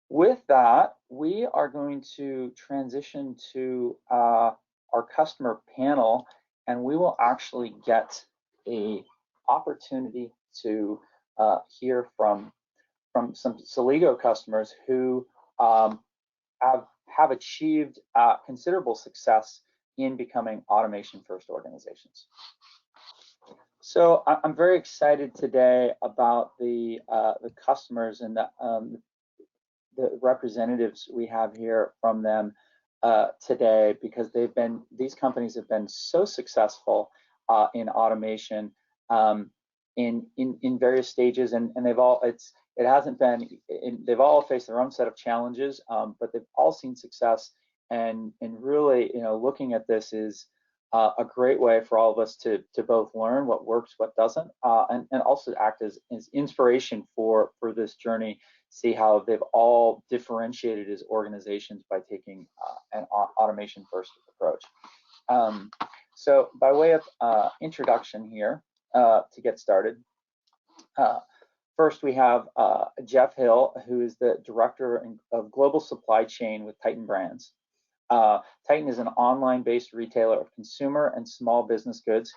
with that, we are going to transition to our customer panel, and we will actually get a opportunity to hear from some Celigo customers who have achieved considerable success in becoming automation first organizations. So I'm very excited today about the customers and the representatives we have here from them today, because these companies have been so successful in automation in various stages, and they've all they've all faced their own set of challenges, but they've all seen success, and really, looking at this is a great way for all of us to both learn what works, what doesn't, and also act as inspiration for this journey. See how they've all differentiated as organizations by taking an automation first approach. So by way of introduction here, to get started, first we have Jeff Hill, who is the Director of Global Supply Chain with Titan Brands. Titan is an online-based retailer of consumer and small business goods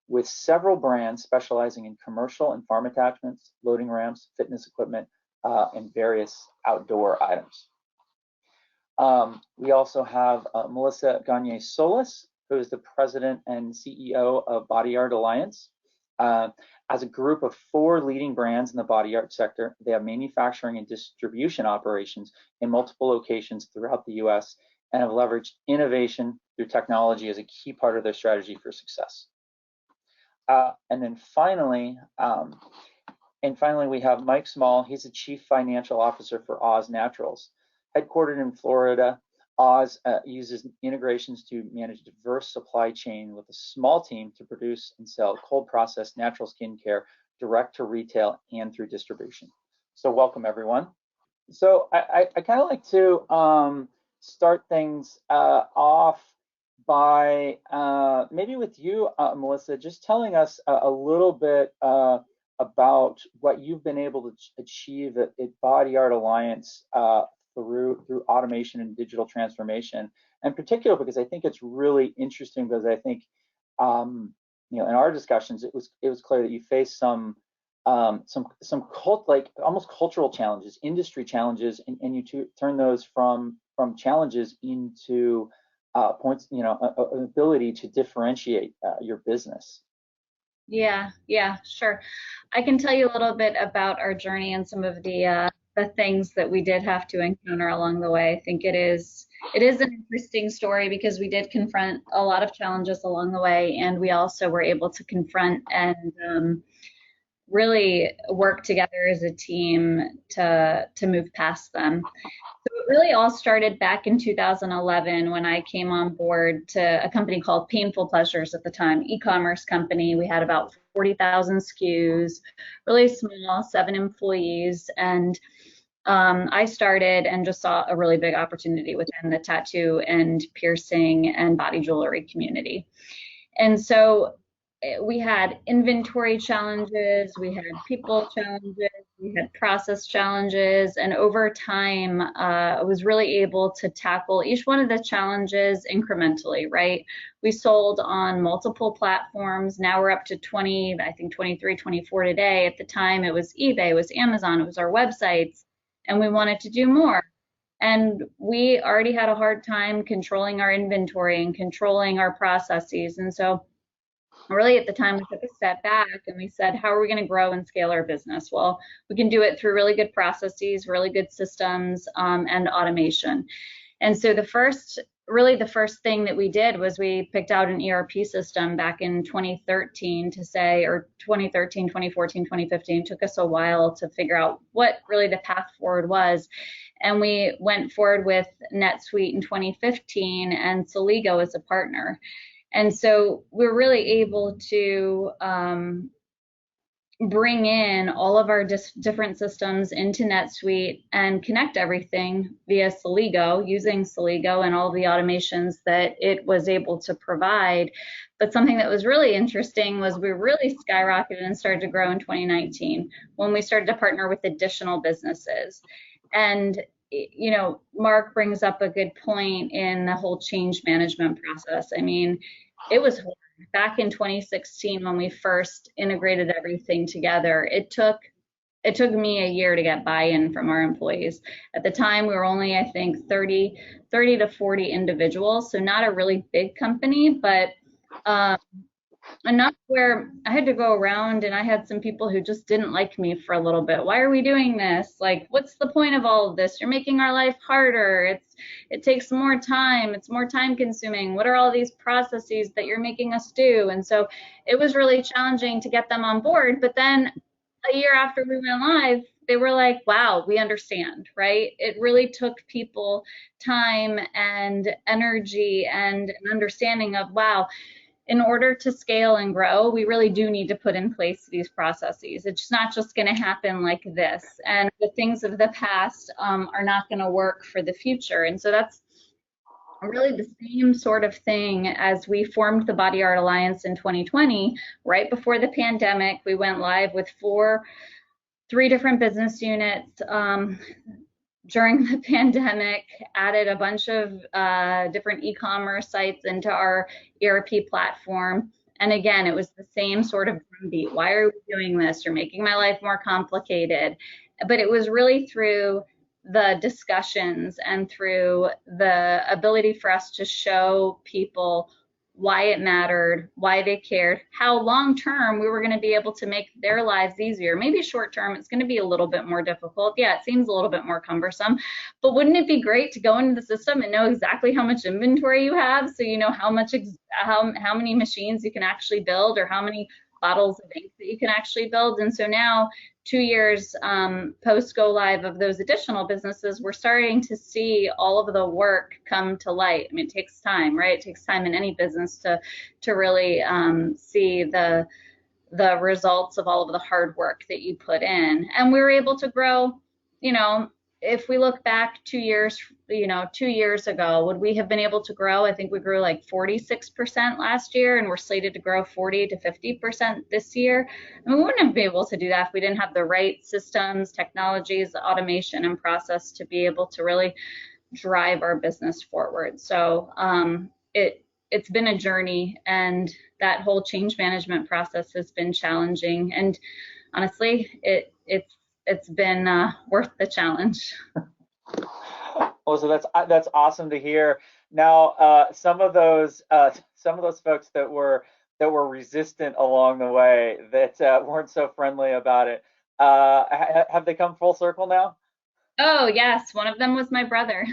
with several brands specializing in commercial and farm attachments, loading ramps, fitness equipment, and various outdoor items. We also have Melissa Gagne Solis, who is the President and CEO of Body Art Alliance. As a group of 4 leading brands in the body art sector, they have manufacturing and distribution operations in multiple locations throughout the US and have leveraged innovation through technology as a key part of their strategy for success. And then finally, we have Mike Small. He's the Chief Financial Officer for Oz Naturals. Headquartered in Florida, Oz uses integrations to manage a diverse supply chain with a small team to produce and sell cold processed natural skincare direct to retail and through distribution. So welcome, everyone. So I kind of like to start things off by maybe with you, Melissa, just telling us a little bit about what you've been able to achieve at Body Art Alliance through automation and digital transformation, in particular because I think it's really interesting, because I think in our discussions it was clear that you faced some almost cultural challenges, industry challenges, and you turn those from challenges into points, an ability to differentiate your business. Yeah, sure. I can tell you a little bit about our journey and some of the things that we did have to encounter along the way. I think it is an interesting story because we did confront a lot of challenges along the way, and we also were able to confront and really work together as a team to move past them. So it really all started back in 2011 when I came on board to a company called Painful Pleasures at the time, e-commerce company. We had about 40,000 SKUs, really small, 7 employees, and I started and just saw a really big opportunity within the tattoo and piercing and body jewelry community. And so we had inventory challenges, we had people challenges, we had process challenges, and over time, I was really able to tackle each one of the challenges incrementally, right? We sold on multiple platforms. Now we're up to 20, I think 23, 24 today. At the time, it was eBay, it was Amazon, it was our websites, and we wanted to do more. And we already had a hard time controlling our inventory and controlling our processes. And so really at the time we took a step back and we said, how are we going to grow and scale our business? Well, we can do it through really good processes, really good systems, and automation. And so the first thing that we did was we picked out an ERP system back in 2013 to say, or 2013, 2014, 2015, took us a while to figure out what really the path forward was. And we went forward with NetSuite in 2015 and Celigo as a partner. And so we're really able to bring in all of our different systems into NetSuite and connect everything via Celigo, using Celigo and all the automations that it was able to provide. But something that was really interesting was we really skyrocketed and started to grow in 2019 when we started to partner with additional businesses. And Mark brings up a good point in the whole change management process. I mean, it was hard. Back in 2016 when we first integrated everything together. It took me a year to get buy-in from our employees. At the time, we were only, I think, 30 to 40 individuals, so not a really big company, but um, enough where I had to go around and I had some people who just didn't like me for a little bit. Why are we doing this? Like, what's the point of all of this? You're making our life harder. It takes more time. It's more time consuming. What are all these processes that you're making us do? And so it was really challenging to get them on board. But then a year after we went live, they were like, wow, we understand, right? It really took people time and energy and an understanding of, wow, in order to scale and grow, we really do need to put in place these processes. It's not just going to happen like this. And the things of the past are not going to work for the future. And so that's really the same sort of thing as we formed the Body Art Alliance in 2020. Right before the pandemic, we went live with three different business units. During the pandemic, added a bunch of different e-commerce sites into our ERP platform. And again, it was the same sort of drumbeat. Why are we doing this? You're making my life more complicated. But it was really through the discussions and through the ability for us to show people why it mattered, why they cared, how long term we were going to be able to make their lives easier. Maybe short term, it's going to be a little bit more difficult. Yeah, it seems a little bit more cumbersome, but wouldn't it be great to go into the system and know exactly how much inventory you have, so you know how many machines you can actually build, or how many bottles of ink that you can actually build? And so now, 2 years post go live of those additional businesses, we're starting to see all of the work come to light. I mean, it takes time, right? It takes time in any business to really see the results of all of the hard work that you put in. And we were able to grow, if we look back 2 years, 2 years ago, would we have been able to grow? I think we grew like 46% last year, and we're slated to grow 40 to 50% this year. And we wouldn't have been able to do that if we didn't have the right systems, technologies, automation, and process to be able to really drive our business forward. So it's been a journey, and that whole change management process has been challenging. And honestly, it's been worth the challenge. Well, so that's awesome to hear. Now, some of those folks that were resistant along the way, that weren't so friendly about it, have they come full circle now? Oh yes, one of them was my brother.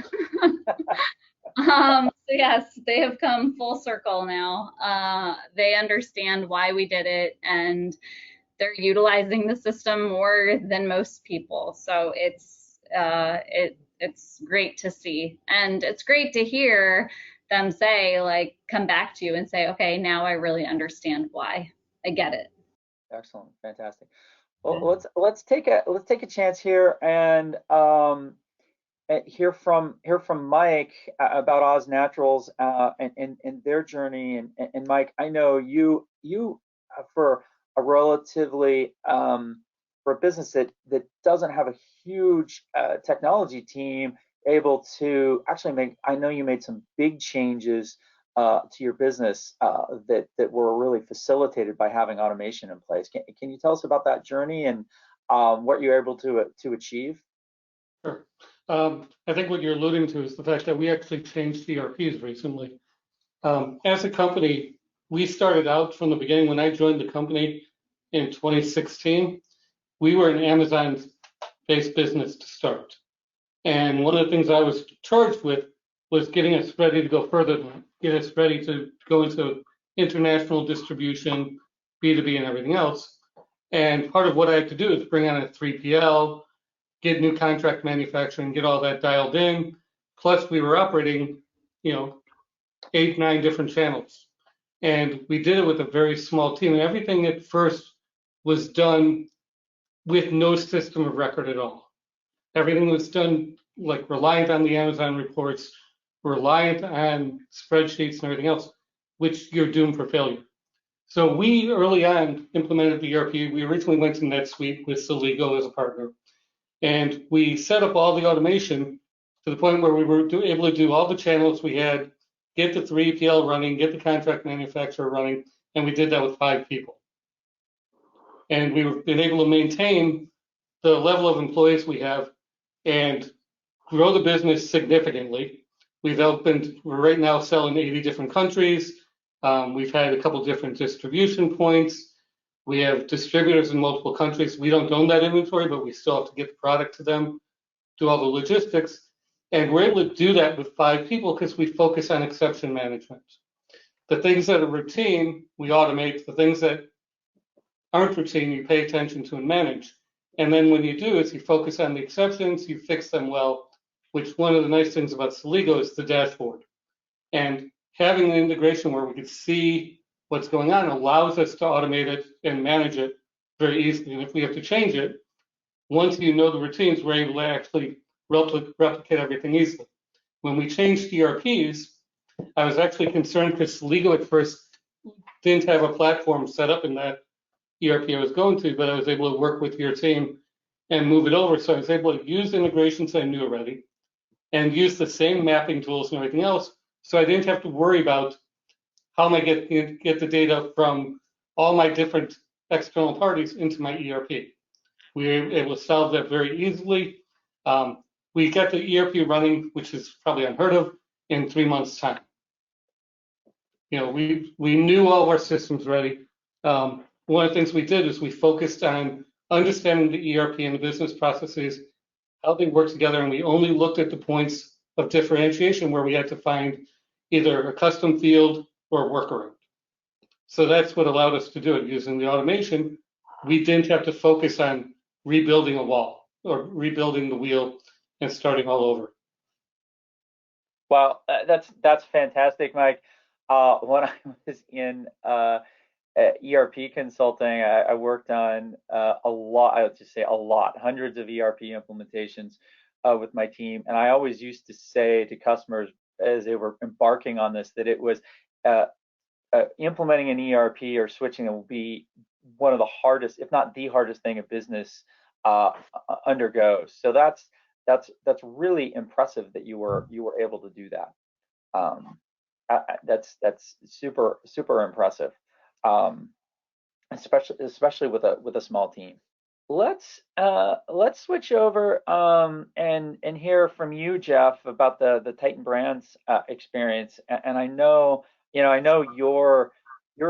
So yes, they have come full circle now. They understand why we did it, and they're utilizing the system more than most people. So it's great to see, and it's great to hear them say, like, come back to you and say, okay, now I really understand why. I get it. Excellent, fantastic. Well, let's take a chance here and hear from Mike about Oz Naturals and their journey. And Mike, I know you for a relatively for a business that doesn't have a huge technology team, able to actually make. I know you made some big changes to your business that were really facilitated by having automation in place. Can you tell us about that journey and what you're able to achieve? Sure. I think what you're alluding to is the fact that we actually changed ERPs recently. As a company, we started out from the beginning. When I joined the company in 2016, we were an Amazon-based business to start. And one of the things I was charged with was getting us ready to go further than that, get us ready to go into international distribution, B2B, and everything else. And part of what I had to do is bring on a 3PL, get new contract manufacturing, get all that dialed in. Plus, we were operating, 8, 9 different channels. And we did it with a very small team. And everything at first was done with no system of record at all. Everything was done like reliant on the Amazon reports, reliant on spreadsheets and everything else, which you're doomed for failure. So we early on implemented the ERP. We originally went to NetSuite with Scalable as a partner. And we set up all the automation to the point where we were able to do all the channels we had, get the 3PL running, get the contract manufacturer running, and we did that with 5 people. And we've been able to maintain the level of employees we have and grow the business significantly. We're right now selling 80 different countries. We've had a couple different distribution points. We have distributors in multiple countries. We don't own that inventory, but we still have to get the product to them, do all the logistics. And we're able to do that with 5 people because we focus on exception management. The things that are routine, we automate. The things that aren't routine, you pay attention to and manage. And then when you do is you focus on the exceptions, you fix them well, which one of the nice things about Scalable is the dashboard. And having an integration where we could see what's going on allows us to automate it and manage it very easily. And if we have to change it, once you know the routines, we're able to actually replicate everything easily. When we changed ERPs, I was actually concerned because Scalable at first didn't have a platform set up in that ERP I was going to, but I was able to work with your team and move it over. So I was able to use integrations I knew already and use the same mapping tools and everything else. So I didn't have to worry about how am I get the data from all my different external parties into my ERP. We were able to solve that very easily. We got the ERP running, which is probably unheard of, in 3 months' time. You know, we knew all of our systems ready. One of the things we did is we focused on understanding the ERP and the business processes, how they work together, and we only looked at the points of differentiation where we had to find either a custom field or a workaround. So that's what allowed us to do it. Using the automation, we didn't have to focus on rebuilding a wall or rebuilding the wheel and starting all over. Well, that's fantastic, Mike. When I was in ERP consulting, I worked on a lot, I would just say a lot, hundreds of ERP implementations with my team. And I always used to say to customers as they were embarking on this that it was implementing an ERP or switching will be one of the hardest, if not the hardest thing a business undergoes. So that's really impressive that you were able to do that. That's super impressive, especially with a small team. Let's switch over and hear from you, Jeff, about the Titan Brands experience. And I know your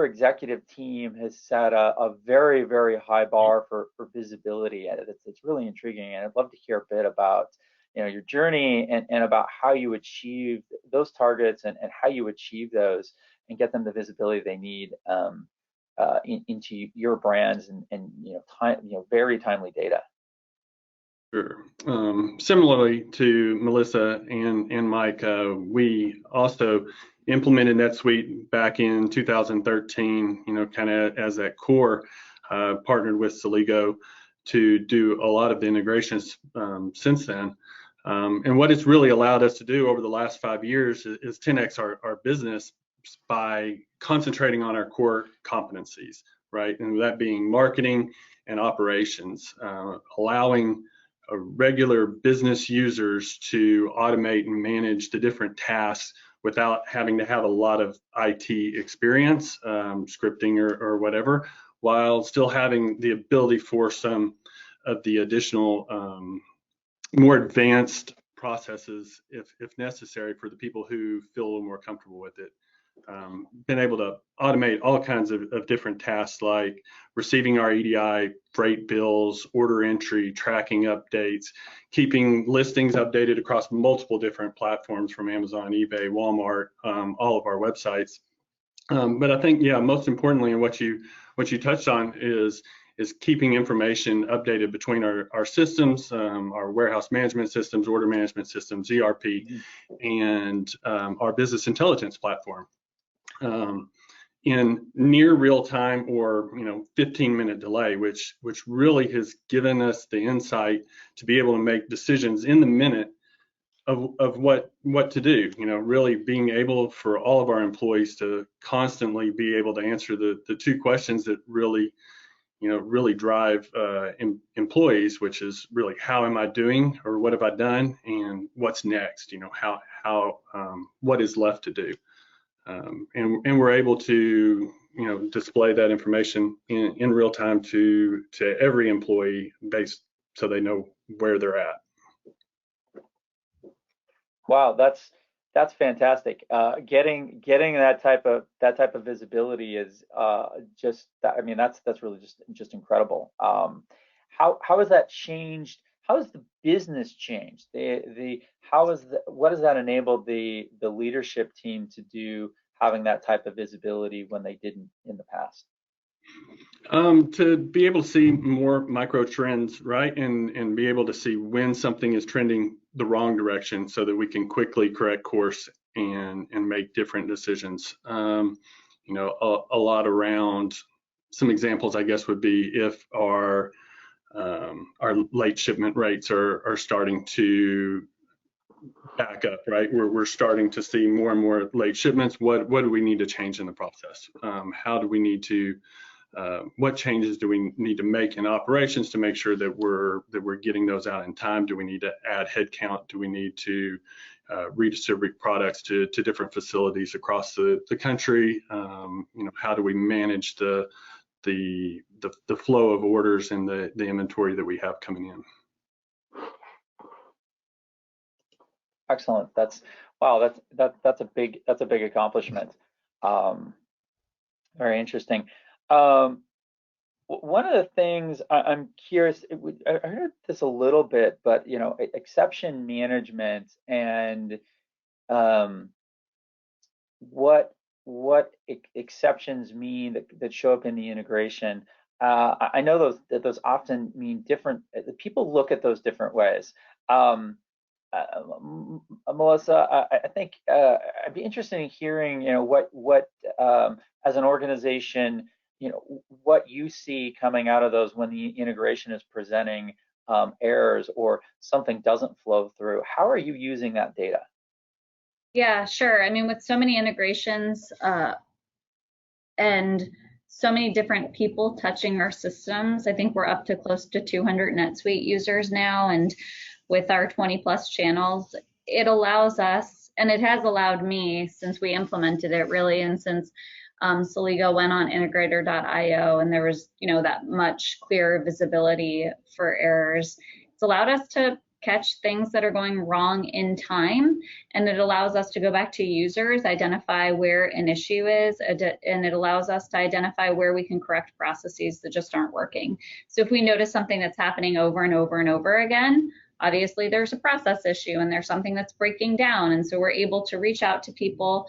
executive team has set a very, very high bar for visibility. It's really intriguing, and I'd love to hear a bit about your journey and about how you achieve those targets and how you achieve those and get them the visibility they need into your brands and very timely data. Sure. Similarly to Melissa and Mike, we also implemented NetSuite back in 2013, kind of as that core, partnered with Scalable to do a lot of the integrations since then. And what it's really allowed us to do over the last 5 years is 10x our business by concentrating on our core competencies, right? And that being marketing and operations, allowing regular business users to automate and manage the different tasks without having to have a lot of IT experience, scripting or whatever, while still having the ability for some of the additional more advanced processes if necessary for the people who feel a little more comfortable with it. Been able to automate all kinds of different tasks like receiving our EDI, freight bills, order entry, tracking updates, keeping listings updated across multiple different platforms from Amazon, eBay, Walmart, all of our websites. But I think, most importantly, and what you touched on is keeping information updated between our systems, our warehouse management systems, order management systems, ERP, and our business intelligence platform. In near real time or 15-minute delay, which really has given us the insight to be able to make decisions in the minute of what to do. Really being able for all of our employees to constantly be able to answer the 2 questions that really really drive employees, which is really how am I doing, or what have I done, and what's next. What is left to do, and we're able to display that information in real time to every employee, based so they know where they're at. Wow, that's fantastic. Getting that type of visibility is just that, I mean, that's really just incredible. How has that changed? How has the business changed? What has that enabled the leadership team to do, having that type of visibility when they didn't in the past? To be able to see more micro trends, right, and be able to see when something is trending the wrong direction, so that we can quickly correct course and make different decisions. A lot around some examples, I guess, would be if our late shipment rates are starting to back up, right? We're starting to see more and more late shipments. What do we need to change in the process? How do we need to what changes do we need to make in operations to make sure that we're getting those out in time? Do we need to add headcount? Do we need to redistribute products to different facilities across the country? How do we manage the flow of orders and the inventory that we have coming in? Excellent. Wow. That's a big accomplishment. Very interesting. One of the things I'm curious, I heard this a little bit, but exception management and what exceptions mean that show up in the integration. I know those often mean different. People look at those different ways. Melissa, I think I'd be interested in hearing, what as an organization, what you see coming out of those when the integration is presenting errors or something doesn't flow through. How are you using that data? Yeah, sure. I mean, with so many integrations and so many different people touching our systems, I think we're up to close to 200 NetSuite users now, and with our 20 plus channels, it allows us, and it has allowed me since we implemented it really, and since Scalable went on integrator.io and there was, that much clearer visibility for errors. It's allowed us to catch things that are going wrong in time, and it allows us to go back to users, identify where an issue is, and it allows us to identify where we can correct processes that just aren't working. So if we notice something that's happening over and over and over again, obviously there's a process issue and there's something that's breaking down, and so we're able to reach out to people,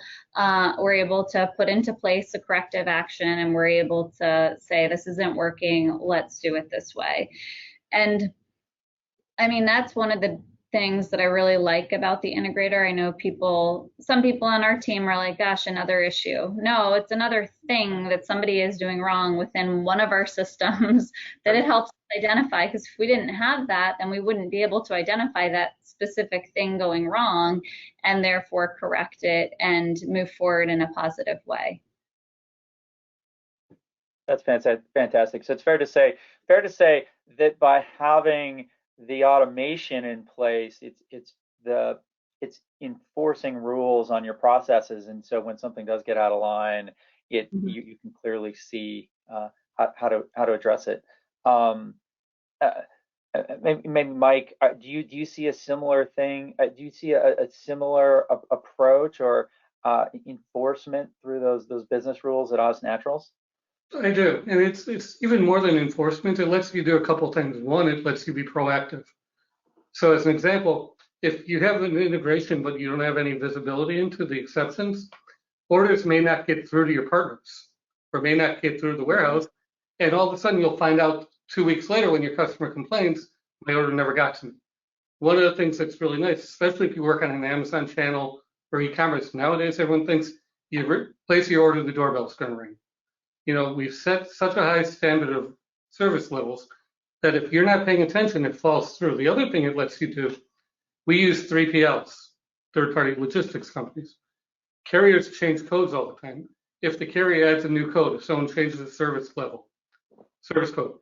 we're able to put into place a corrective action, and we're able to say, this isn't working, let's do it this way. And I mean, that's one of the things that I really like about the integrator. I know some people on our team are like, gosh, another issue. No, it's another thing that somebody is doing wrong within one of our systems that it helps identify, because if we didn't have that, then we wouldn't be able to identify that specific thing going wrong and therefore correct it and move forward in a positive way. That's fantastic. So it's fair to say that by having the automation in place, it's enforcing rules on your processes, and so when something does get out of line, you can clearly see how to address it. Maybe Mike, do you see a similar thing? Do you see a similar approach or enforcement through those business rules at Oz Naturals? I do, and it's even more than enforcement. It lets you do a couple things. One, it lets you be proactive. So as an example, if you have an integration but you don't have any visibility into the exceptions, orders may not get through to your partners or may not get through the warehouse, and all of a sudden you'll find out 2 weeks later when your customer complains, my order never got to me. One of the things that's really nice, especially if you work on an Amazon channel or e-commerce, nowadays everyone thinks you place your order, the doorbell's going to ring. We've set such a high standard of service levels that if you're not paying attention, it falls through. The other thing it lets you do, we use 3PLs, third-party logistics companies. Carriers change codes all the time. If the carrier adds a new code, if someone changes the service level, service code.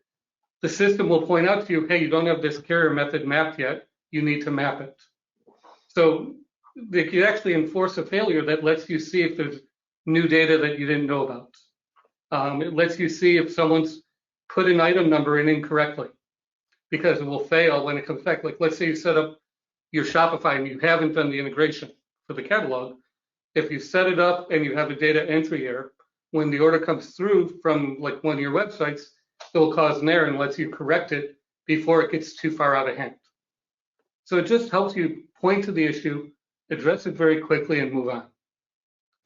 The system will point out to you, hey, you don't have this carrier method mapped yet. You need to map it. So they can actually enforce a failure that lets you see if there's new data that you didn't know about. It lets you see if someone's put an item number in incorrectly, because it will fail when it comes back. Like, let's say you set up your Shopify and you haven't done the integration for the catalog. If you set it up and you have a data entry error, when the order comes through from like one of your websites, it will cause an error and lets you correct it before it gets too far out of hand. So it just helps you point to the issue, address it very quickly, and move on,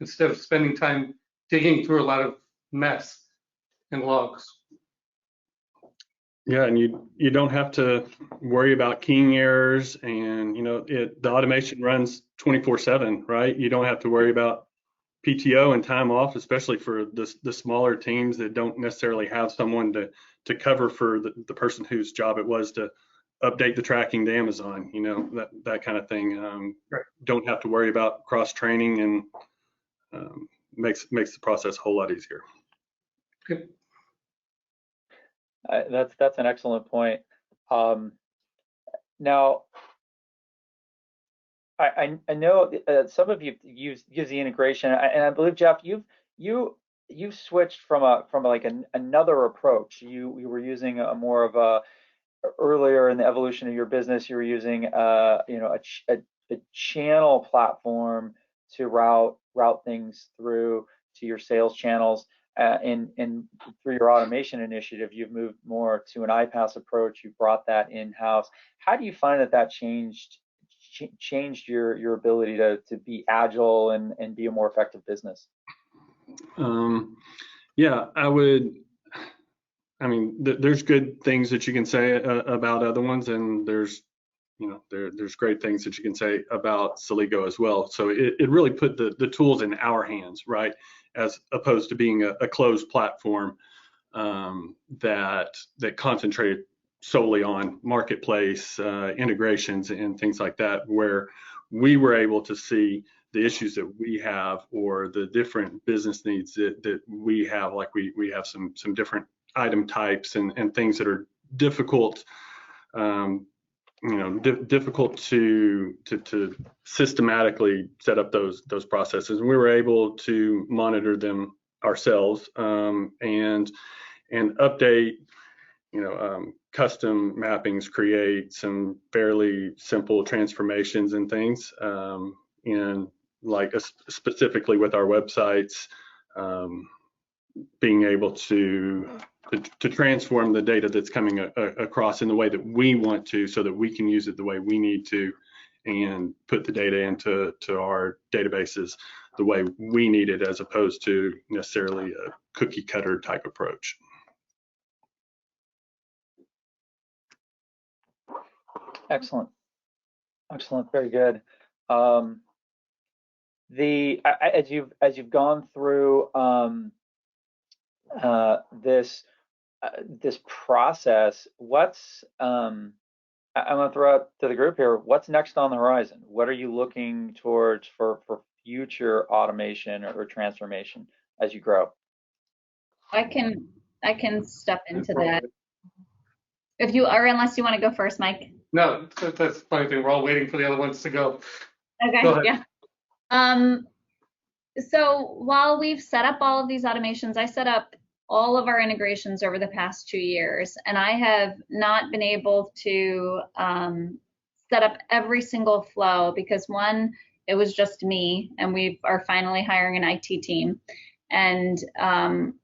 instead of spending time digging through a lot of mess and logs. Yeah, and you don't have to worry about keying errors, and the automation runs 24/7, right? You don't have to worry about PTO and time off, especially for the smaller teams that don't necessarily have someone to cover for the person whose job it was to update the tracking to Amazon, that kind of thing. Right. Don't have to worry about cross training, and makes the process a whole lot easier. Yep. That's an excellent point. Now, I know some of you use the integration, and I believe, Jeff, you've switched from another approach. You were using a more of a earlier in the evolution of your business. You were using a channel platform to route things through to your sales channels. And through your automation initiative, you've moved more to an iPaaS approach. You brought that in-house. How do you find that changed your ability to be agile and be a more effective business? Yeah, there's good things that you can say about other ones, and there's great things that you can say about Scalable as well. So it really put the tools in our hands, right? As opposed to being a closed platform that concentrated solely on marketplace integrations and things like that, where we were able to see the issues that we have or the different business needs that we have. Like we have some different item types and things that are difficult difficult to systematically set up those processes, and we were able to monitor them ourselves and update custom mappings, create some fairly simple transformations and things, and specifically with our websites, being able to transform the data that's coming across in the way that we want to, so that we can use it the way we need to, and put the data into our databases the way we need it, as opposed to necessarily a cookie cutter type approach. Excellent, very good. As you've gone through this process, what's I'm going to throw out to the group here, what's next on the horizon? What are you looking towards for future automation or transformation as you grow? I can step into that. If you are, unless you want to go first, Mike. No, that's the funny thing. We're all waiting for the other ones to go. Okay, go ahead. Yeah. So while we've set up all of these automations, I set up all of our integrations over the past 2 years, and I have not been able to set up every single flow because, one, it was just me, and we are finally hiring an IT team. And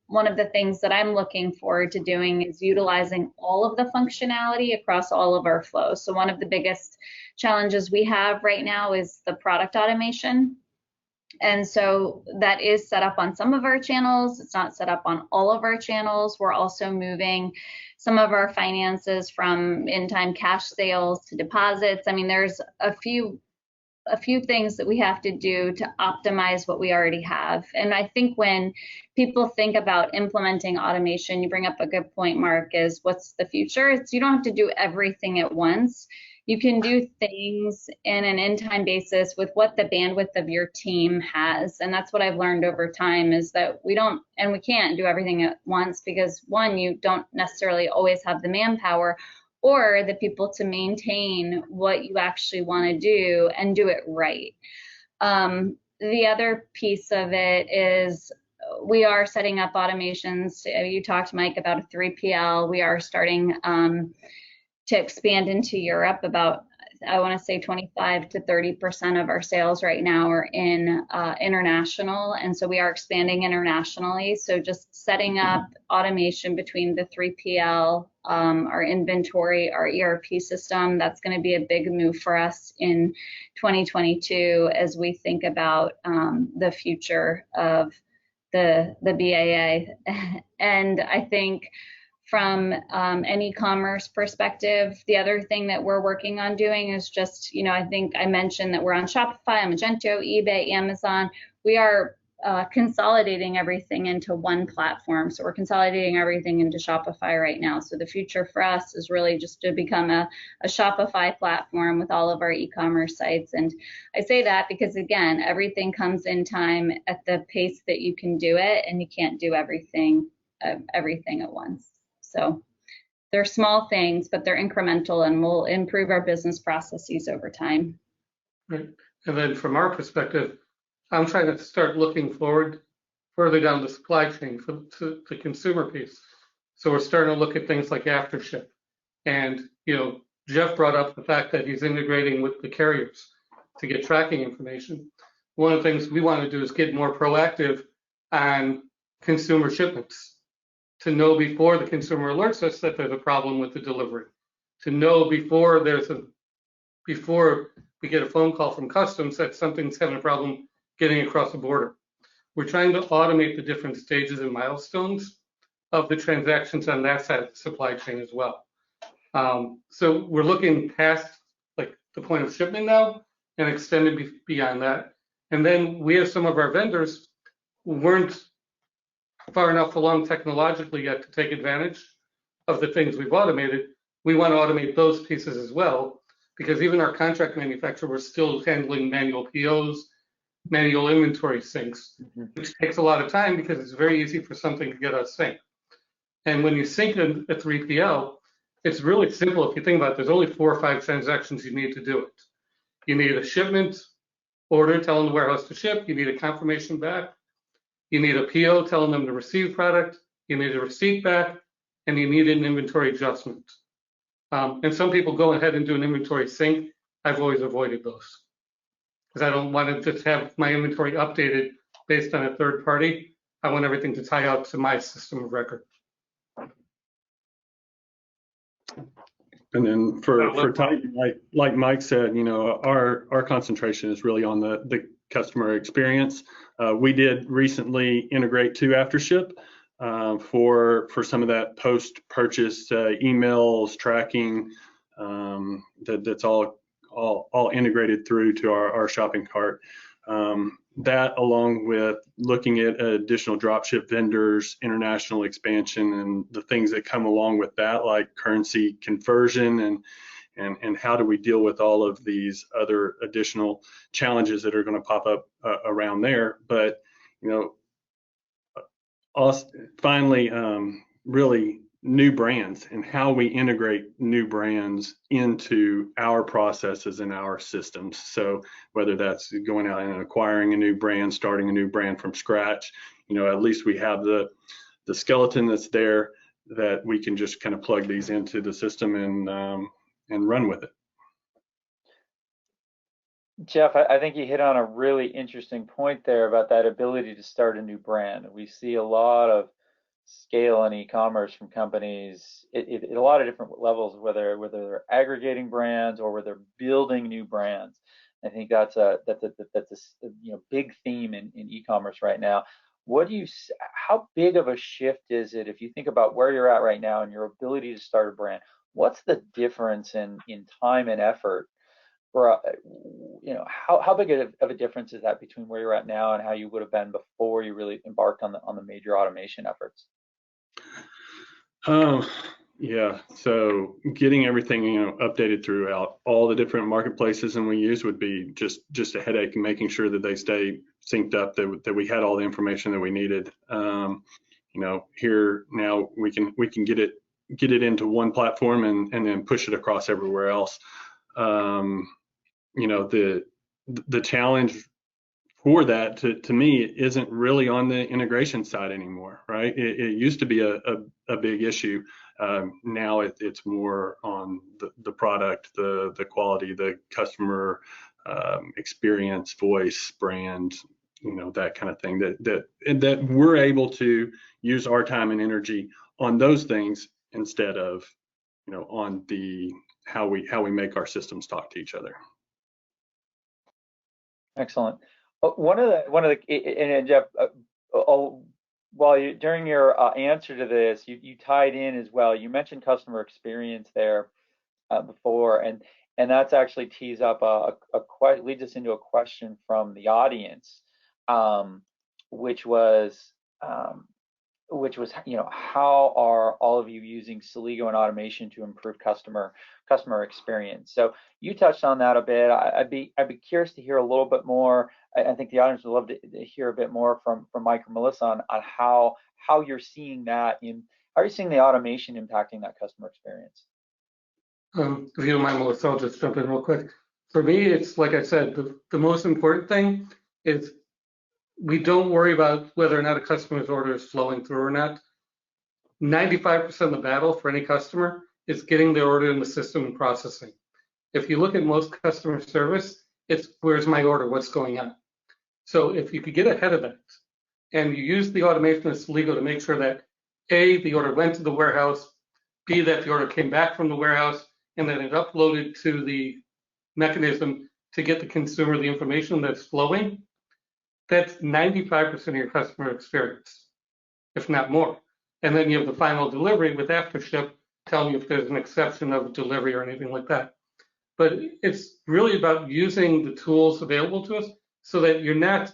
one of the things that I'm looking forward to doing is utilizing all of the functionality across all of our flows. So one of the biggest challenges we have right now is the product automation. And so that is set up on some of our channels. It's not set up on all of our channels. We're also moving some of our finances from in-time cash sales to deposits. I mean, there's a few things that we have to do to optimize what we already have. And I think when people think about implementing automation, you bring up a good point, Mark, is what's the future? You don't have to do everything at once. you can do things in an in-time basis with what the bandwidth of your team has. And that's what I've learned over time, is that we don't, and we can't do everything at once, because one, you don't necessarily always have the manpower or the people to maintain what you actually want to do and do it right. The other piece of it is we are setting up automations. You talked, Mike, about a 3PL. We are starting to expand into Europe. About, I want to say 25 to 30% of our sales right now are in international. And so we are expanding internationally. So just setting up automation between the 3PL, our inventory, our ERP system, that's going to be a big move for us in 2022 as we think about the future of the BAA. And I think from an e-commerce perspective, the other thing that we're working on doing is just, I think I mentioned that we're on Shopify, on Magento, eBay, Amazon. We are consolidating everything into one platform. So we're consolidating everything into Shopify right now. So the future for us is really just to become a Shopify platform with all of our e-commerce sites. And I say that because, again, everything comes in time at the pace that you can do it, and you can't do everything at once. So they're small things, but they're incremental and will improve our business processes over time. Right. And then from our perspective, I'm trying to start looking forward further down the supply chain for the consumer piece. So we're starting to look at things like aftership. And, Jeff brought up the fact that he's integrating with the carriers to get tracking information. One of the things we want to do is get more proactive on consumer shipments, to know before the consumer alerts us that there's a problem with the delivery, to know before we get a phone call from customs that something's having a problem getting across the border. We're trying to automate the different stages and milestones of the transactions on that side of the supply chain as well. So we're looking past like the point of shipment now and extended beyond that. And then we have some of our vendors who weren't far enough along technologically yet to take advantage of the things we've automated. We want to automate those pieces as well, because even our contract manufacturer, we're still handling manual POs, manual inventory syncs, which takes a lot of time because it's very easy for something to get us synced. And when you sync a 3PL, it's really simple. If you think about it, there's only 4 or 5 transactions you need to do it. You need a shipment order telling the warehouse to ship. You need a confirmation back. You need a PO telling them to receive product. You need a receipt back, and you need an inventory adjustment. And some people go ahead and do an inventory sync. I've always avoided those because I don't want to just have my inventory updated based on a third party. I want everything to tie out to my system of record. And then for Titan, like Mike said, our concentration is really on the customer experience. We did recently integrate to Aftership for some of that post-purchase emails tracking. That's all integrated through to our shopping cart. That, along with looking at additional dropship vendors, international expansion, and the things that come along with that, like currency conversion and how do we deal with all of these other additional challenges that are going to pop up around there. But, finally, really new brands and how we integrate new brands into our processes and our systems. So whether that's going out and acquiring a new brand, starting a new brand from scratch, at least we have the skeleton that's there that we can just kind of plug these into the system and run with it. Jeff, I think you hit on a really interesting point there about that ability to start a new brand. We see a lot of scale in e-commerce from companies at a lot of different levels, whether they're aggregating brands or whether they're building new brands. I think that's a big theme in e-commerce right now. How big of a shift is it if you think about where you're at right now and your ability to start a brand? What's the difference in time and effort? For how big of a difference is that between where you're at now and how you would have been before you really embarked on the major automation efforts? Yeah, so getting everything, updated throughout all the different marketplaces and we use would be just a headache, and making sure that they stay synced up, that we had all the information that we needed. Here now we can get it into one platform and then push it across everywhere else. The challenge for that to me isn't really on the integration side anymore, right? It used to be a big issue. Now it's more on the product, the quality, the customer experience, voice, brand, that kind of thing, that we're able to use our time and energy on those things instead of on the how we make our systems talk to each other. Excellent. One of the and Jeff, during your answer to this, you tied in as well. You mentioned customer experience there before, and that's actually tees up leads us into a question from the audience, which was how are all of you using Scalable and automation to improve customer experience? So you touched on that a bit. I'd be curious to hear a little bit more. I think the audience would love to hear a bit more from Mike or Melissa on how you're seeing that how are you seeing the automation impacting that customer experience? If you don't mind, Melissa, I'll just jump in real quick. For me, it's like I said, the most important thing is we don't worry about whether or not a customer's order is flowing through or not. 95% of the battle for any customer is getting their order in the system and processing. If you look at most customer service, it's where's my order, what's going on? So if you could get ahead of that and you use the automation of Scalable to make sure that A, the order went to the warehouse, B, that the order came back from the warehouse, and then it uploaded to the mechanism to get the consumer the information that's flowing, that's 95% of your customer experience, if not more. And then you have the final delivery with AfterShip telling you if there's an exception of delivery or anything like that. But it's really about using the tools available to us so that you're not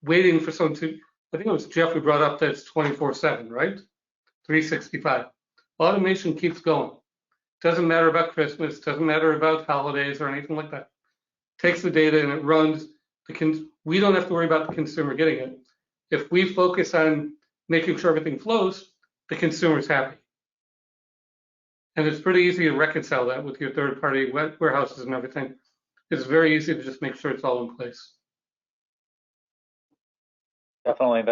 waiting for someone to, I think it was Jeff who brought up that it's 24/7, right? 365. Automation keeps going. Doesn't matter about Christmas, doesn't matter about holidays or anything like that. Takes the data and it runs. We don't have to worry about the consumer getting it. If we focus on making sure everything flows, the consumer's happy. And it's pretty easy to reconcile that with your third-party warehouses and everything. It's very easy to just make sure it's all in place. Definitely,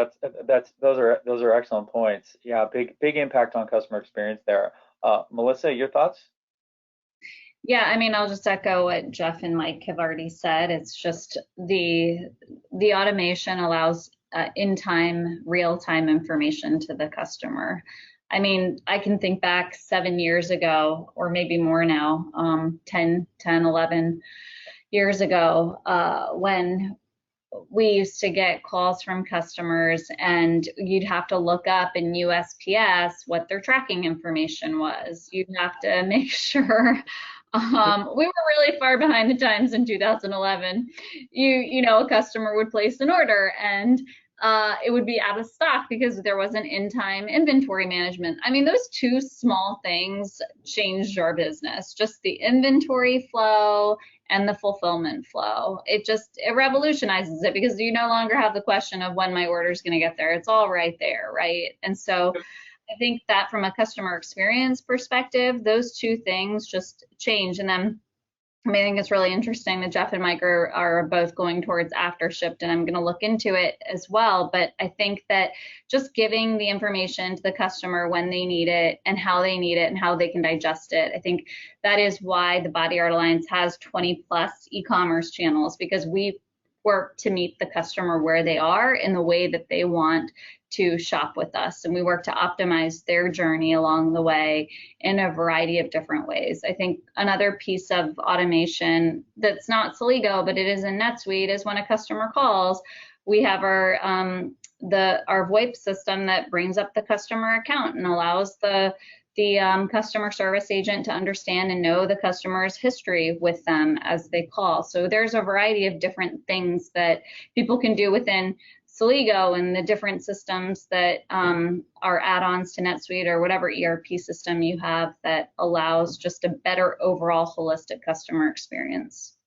those are excellent points. Yeah, big impact on customer experience there. Melissa, your thoughts? Yeah, I mean, I'll just echo what Jeff and Mike have already said. It's just the automation allows in-time, real-time information to the customer. I mean, I can think back 7 years ago, or maybe more now, 10, 11 years ago, when we used to get calls from customers and you'd have to look up in USPS what their tracking information was. You'd have to make sure. We were really far behind the times in 2011. A customer would place an order and it would be out of stock because there wasn't in-time inventory management. I mean, those two small things changed our business, just the inventory flow and the fulfillment flow. It revolutionizes it because you no longer have the question of when my order is going to get there. It's all right there, right? And so I think that from a customer experience perspective, those two things just change. And then I think it's really interesting that Jeff and Mike are both going towards AfterShip, and I'm going to look into it as well. But I think that just giving the information to the customer when they need it and how they need it and how they can digest it, I think that is why the Body Art Alliance has 20 plus e-commerce channels, because we work to meet the customer where they are in the way that they want to shop with us. And we work to optimize their journey along the way in a variety of different ways. I think another piece of automation that's not Scalable, but it is in NetSuite, is when a customer calls, we have our VoIP system that brings up the customer account and allows the customer service agent to understand and know the customer's history with them as they call. So there's a variety of different things that people can do within Celigo and the different systems that are add-ons to NetSuite or whatever ERP system you have that allows just a better overall holistic customer experience.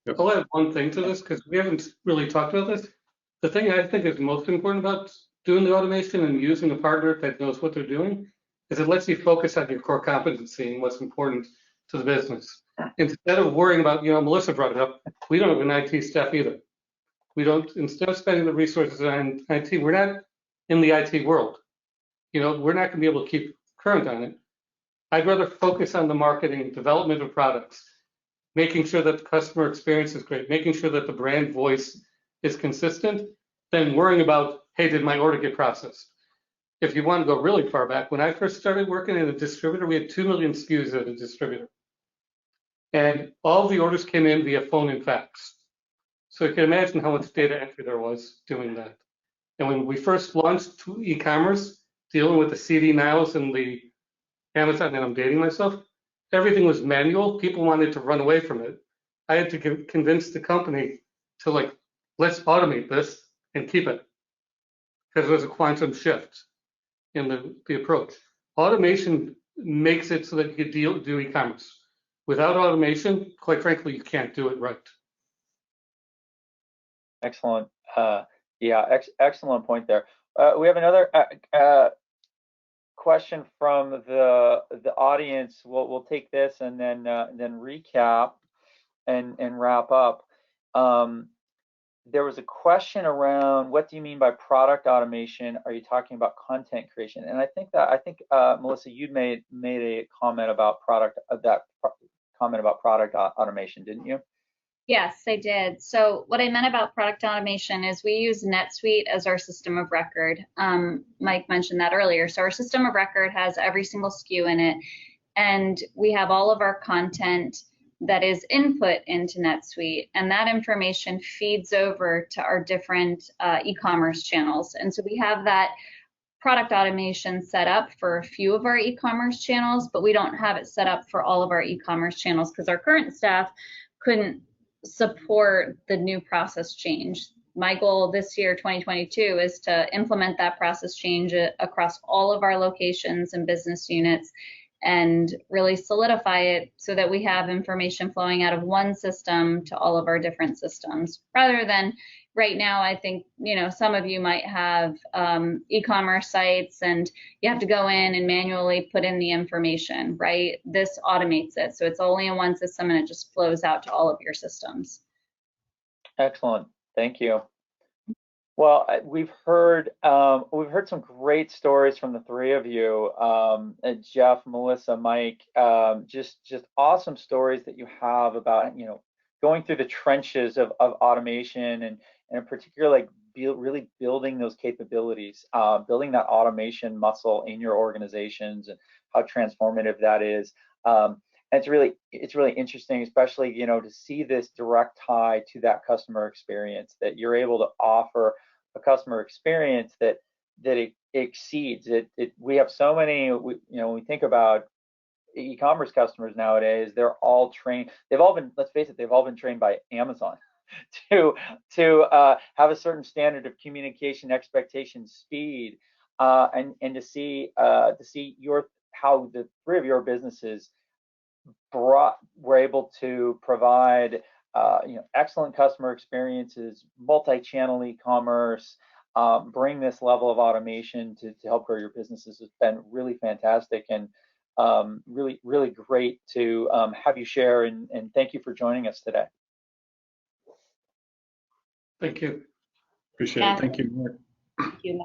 I'll add one thing to this because we haven't really talked about this. The thing I think is most important about doing the automation and using a partner that knows what they're doing is it lets you focus on your core competency and what's important to the business. Instead of worrying about, Melissa brought it up, we don't have an IT staff either. We don't, instead of spending the resources on IT, we're not in the IT world. We're not going to be able to keep current on it. I'd rather focus on the marketing, development of products, making sure that the customer experience is great, making sure that the brand voice is consistent, than worrying about, hey, did my order get processed? If you want to go really far back, when I first started working in a distributor, we had 2 million SKUs at a distributor. And all the orders came in via phone and fax. So you can imagine how much data entry there was doing that. And when we first launched e-commerce, dealing with the CD nows and the Amazon, and I'm dating myself, everything was manual. People wanted to run away from it. I had to convince the company to let's automate this and keep it. Because there's a quantum shift in the approach. Automation makes it so that you can do e-commerce. Without automation, quite frankly, you can't do it right. Excellent. Excellent point there. We have another question from the audience. We'll take this and then recap and wrap up. There was a question around, what do you mean by product automation? Are you talking about content creation? And I think Melissa, you'd made a comment about product automation, didn't you? Yes, I did. So what I meant about product automation is we use NetSuite as our system of record. Mike mentioned that earlier. So our system of record has every single SKU in it, and we have all of our content that is input into NetSuite, and that information feeds over to our different e-commerce channels. And so we have that product automation set up for a few of our e-commerce channels, but we don't have it set up for all of our e-commerce channels because our current staff couldn't support the new process change. My goal this year, 2022, is to implement that process change across all of our locations and business units and really solidify it so that we have information flowing out of one system to all of our different systems. Rather than right now, I think, some of you might have e-commerce sites and you have to go in and manually put in the information, right? This automates it. So it's only in one system and it just flows out to all of your systems. Excellent. Thank you. Well, we've heard some great stories from the three of you, Jeff, Melissa, Mike. Just awesome stories that you have about going through the trenches of automation and particularly really building those capabilities, building that automation muscle in your organizations and how transformative that is. And it's really interesting, especially to see this direct tie to that customer experience, that you're able to offer a customer experience that it exceeds it. We have so many. When we think about e-commerce customers nowadays, they're all trained. Let's face it, they've all been trained by Amazon to have a certain standard of communication, expectation, speed, and to see how the three of your businesses were able to provide excellent customer experiences, multi-channel e-commerce, bring this level of automation to help grow your businesses has been really fantastic and really, really great to have you share, and thank you for joining us today. Thank you. Appreciate it. Thank you, Mark. Thank you.